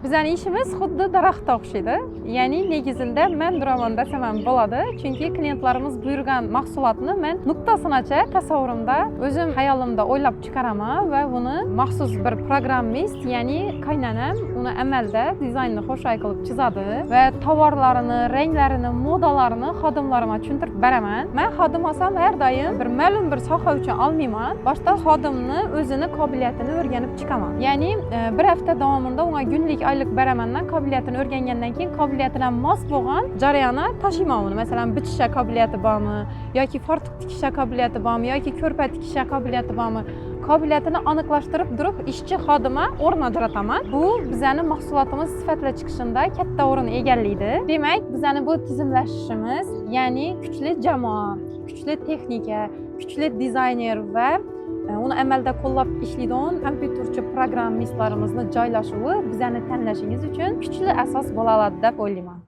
Bizning ishimiz xuddi daraxtga o'xshaydi. Ya'ni negizida men duraman desam ham bo'ladi, chunki klientlarimiz buyurgan mahsulotni men nuqtasinacha tasavvurimda, o'zim hayolimda o'ylab chiqaraman va buni maxsus bir programmist, ya'ni qaynanam uni amalda dizaynni qo'shay qilib chizadi va tovarlarini, ranglarini, modalarini xodimlarimga tushuntirib beraman. Men xodim olsam har doim bir ma'lum bir soha uchun olmayman. Boshda xodimni o'zini qobiliyatini o'rganib chiqaman. Ya'ni bir hafta davomida unga kunlik oylik beramandan qobiliyatini o'rgangandan keyin qobiliyatiga mos bo'lgan jarayonni tashiyman uni. Masalan, bichish qobiliyati bormi yoki fartuq tikish qobiliyati bormi yoki ko'rpa tikish qobiliyati bormi? Qobiliyatini aniqlashtirib turib ishchi xodimga o'rin ajrataman. Bu bizning mahsulotimiz sifatli chiqishida katta o'rin egallaydi. Demak, bizning bu tizimlashishimiz, ya'ni kuchli jamoa, kuchli texnika, kuchli dizayner va uni amalda qo'llab ishlaydigan kompyuterchi programmistlarimizni joylashuvi bizning tanlashingiz uchun kuchli asos bo'la oladi deb o'ylayman.